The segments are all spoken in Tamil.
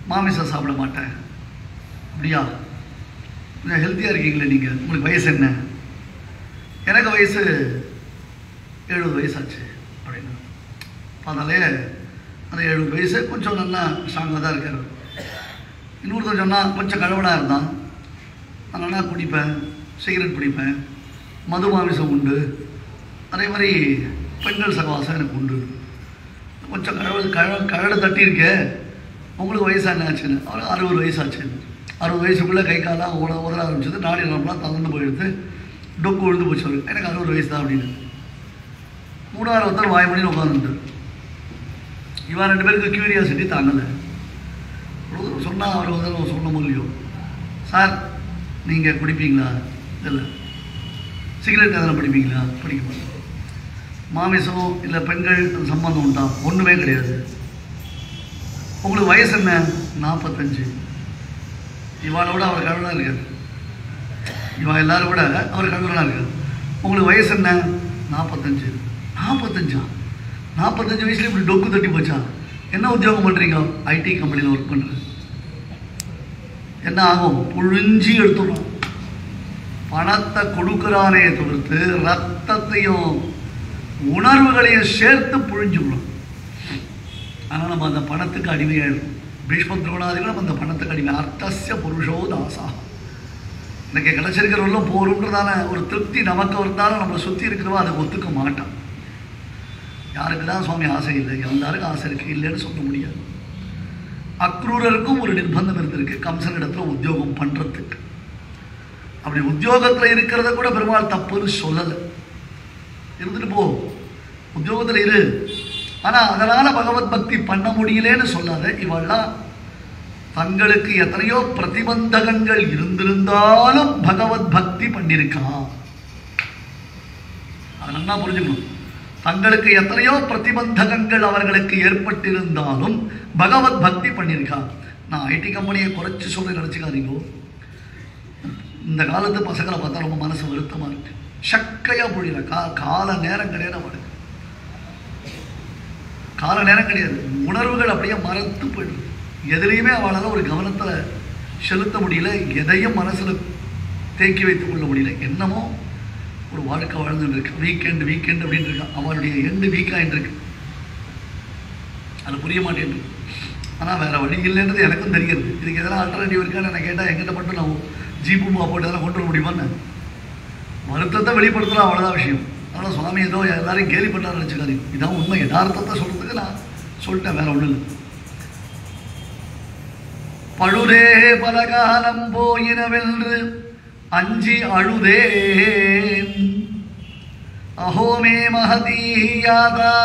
மாமிசம் சாப்பிட மாட்டேன். அப்படியா? கொஞ்சம் ஹெல்த்தியாக இருக்கீங்களே நீங்கள், உங்களுக்கு வயசு என்ன? எனக்கு வயசு 70 வயசாச்சு அப்படின்னு. அதனாலே அந்த 70 வயசு கொஞ்சம் நல்லா ஸ்ட்ராங்காக தான் இருக்கார். இன்னொருத்தர் சொன்னால் கொஞ்சம் கழவனாக இருந்தான், நான் நல்லா குடிப்பேன், சிகரெட் பிடிப்பேன், மது மாமிசம் உண்டு, அதே மாதிரி பெண்கள் சகவாசம் எனக்கு உண்டு. கொஞ்சம் கழடு தட்டியிருக்கே, உங்களுக்கு வயசு என்ன ஆச்சுன்னு. அவர் 60 வயசாச்சு. 60 வயசுக்குள்ளே கை காலாக உதற ஆரம்பிச்சது, நாடி நம்பலாம் தளர்ந்து போயிடுது, டொக்கு விழுந்து போச்சு. எனக்கு 60 வயசு தான் அப்படின்னு. 3ஆவது ஒருத்தர் வாய்மொழின்னு உட்காந்துட்டார். இவன் 2 பேருக்கு க்யூரியாசிட்டி தாங்கலை. சொன்னால் அவர் வந்து சொல்ல முடியும், சார் நீங்கள் குடிப்பீங்களா? இல்லை. சிகரெட் எதனா பிடிப்பீங்களா? பிடிக்க மாட்டோம். மாமிசம் இல்லை பெண்கள் சம்பந்தம் உண்டா? ஒன்றுமே கிடையாது. உங்களுக்கு வயசு என்ன? 45. இவாளோட அவர் கழுவனாக இருக்கார். இவன் எல்லாரும் விட அவர் கழுவனாக இருக்கார். உங்களுக்கு வயசு என்ன? 45. 45 வயசுல இப்படி டொக்கு தட்டி போச்சா? என்ன உத்தியோகம் பண்ணுறீங்க? ஐடி கம்பெனியில் ஒர்க் பண்ணுறேன். என்ன ஆகும்? புழிஞ்சி எடுத்துடும். பணத்தை கொடுக்குறானே தவிர்த்து ரத்தத்தையும் உணர்வுகளையும் சேர்த்து புழிஞ்சுக்கணும். ஆனால் நம்ம அந்த பணத்துக்கு அடிமையாயிடும். பீஷ்ம துரோணாதிகளும் அந்த பணத்துக்கு அடிமை. அர்த்தஸ்ய புருஷோ தாசா. எனக்கு கிடைச்சிருக்கிறவர்களும் போருன்றதான ஒரு திருப்தி நமக்கு இருந்தாலும் நம்மளை சுற்றி இருக்கிறவா அதை ஒத்துக்க மாட்டான். யாருக்கு தான் சுவாமி ஆசை இல்லை? எல்லாருக்கும் ஆசை இருக்குது, இல்லைன்னு சொல்ல முடியாது. அக்ரூரருக்கும் ஒரு நிர்பந்தம் இருந்திருக்கு, கம்சன் இடத்துல உத்தியோகம் பண்ணுறதுக்கு. அப்படி உத்தியோகத்தில் இருக்கிறத கூட பெருமாள் தப்புன்னு சொல்லலை. இருந்துட்டு போ, உத்தியோகத்தில் இரு, ஆனால் அதனால் பகவத் பக்தி பண்ண முடியலேன்னு சொல்லாத. இவெல்லாம் தங்களுக்கு எத்தனையோ பிரதிபந்தகங்கள் இருந்திருந்தாலும் பகவத் பக்தி பண்ணியிருக்கான். அதை நல்லா புரிஞ்சுக்கணும். தங்களுக்கு எத்தனையோ பிரதிபந்தகங்கள் அவர்களுக்கு ஏற்பட்டிருந்தாலும் பகவத் பக்தி பண்ணியிருக்கான். நான் ஐடி கம்பெனியை குறைச்சி சொல்ல நினச்சிக்காதீங்கோ. இந்த காலத்து பசங்களை பார்த்தா ரொம்ப மனசு வருத்தமாக இருக்கு. சக்கையாக பொழியல, கால நேரம் கிடையாது அவளுக்கு. கால நேரம் கிடையாது. உணர்வுகள் அப்படியே மறந்து போயிடுது. எதுலேயுமே அவளால் ஒரு கவனத்தை செலுத்த முடியல, எதையும் மனசில் தேக்கி வைத்துக் கொள்ள முடியல. என்னமோ ஒரு வாழ்க்கை வாழ்ந்துட்டு இருக்கு. வீக்கெண்ட் அப்படின்னு இருக்கா. அவளுடைய எண்டு வீக்காயிட்டு இருக்கு. அது புரிய மாட்டேன். ஆனால் வேறு வழி இல்லைன்றது எனக்கும் தெரிகிறது. இதுக்கு எதனா ஆல்டர்னேட்டிவ் இருக்கான்னு என்ன கேட்டால் எங்கிட்ட மட்டும் நான் ஜீப்பு போட்டு எதனா கொண்டு வர முடியுமான்னு வருத்தத்தை வெளிப்படுத்தலாம். அவ்வளோதான் விஷயம். அதனால் சுவாமி ஏதோ எல்லாரையும் கேலி பண்ணான்னு நினச்சிக்காதீங்க. இதான் உண்மை. யதார்த்தத்தை சொல்கிறதுக்கு நான் சொல்லிட்டேன், வேற ஒன்றும் இல்லை. பழுதே பலகாலம் போயினவென்று அஞ்சி அழுதே அஹோமே மகதீயாதா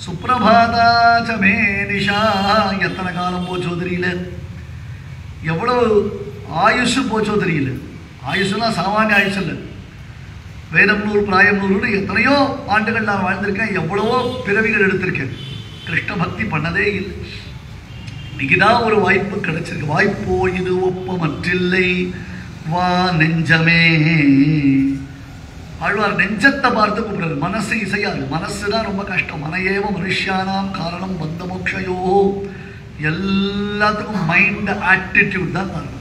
சுப்ரபாதா சமே நிஷா. எத்தனை காலம் போச்சோ தெரியல, எவ்வளவு ஆயுஷு போச்சோ தெரியல. ஆயுஷுனா சாமானிய ஆயுஷ் இல்லை. வேதம் 100 பிராயம் 100 எத்தனையோ ஆண்டுகள் நான் வாழ்ந்திருக்கேன், எவ்வளவோ பிறவிகள் எடுத்திருக்கேன். கிருஷ்ண பக்தி பண்ணதே இல்லை. இன்னைக்குதான் ஒரு வாய்ப்பு கிடைச்சிருக்கு. வாய்ப்போ இது ஒப்பமற்றில்லை வா நெஞ்சமே. ஆழ்வார் நெஞ்சத்தை பார்த்து கூப்பிடுறாரு. மனசு இசையாது. மனசு தான் ரொம்ப கஷ்டம். மனையேவ மனுஷியானாம் காரணம் பந்த மோக்ஷயோ. எல்லாத்துக்கும் மைண்ட் ஆட்டிடியூட் தான் காரணம்.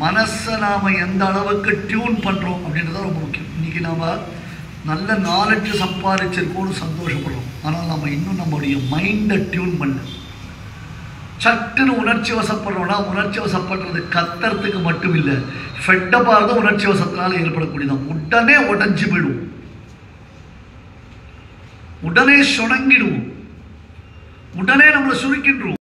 மனசை நாம் எந்த அளவுக்கு டியூன் பண்ணுறோம் அப்படின்றத ரொம்ப முக்கியம். இன்னைக்கு நாம் நல்ல நாலேஜ் சம்பாதிச்சிருக்கோன்னு சந்தோஷப்படுறோம். ஆனால் நம்ம இன்னும் நம்முடைய மைண்டை டியூன் பண்ண சட்டுன்னு உணர்ச்சி வசப்படுறோம்னா, உணர்ச்சி வசப்படுறது கத்துறதுக்கு மட்டும் இல்லை, ஃபெட்டப்பாக உணர்ச்சி வசத்தினால ஏற்படக்கூடியதான். உடனே உடஞ்சி போயிடுவோம், உடனே சுணங்கிடுவோம், உடனே நம்மளை சுருக்கிடுவோம்.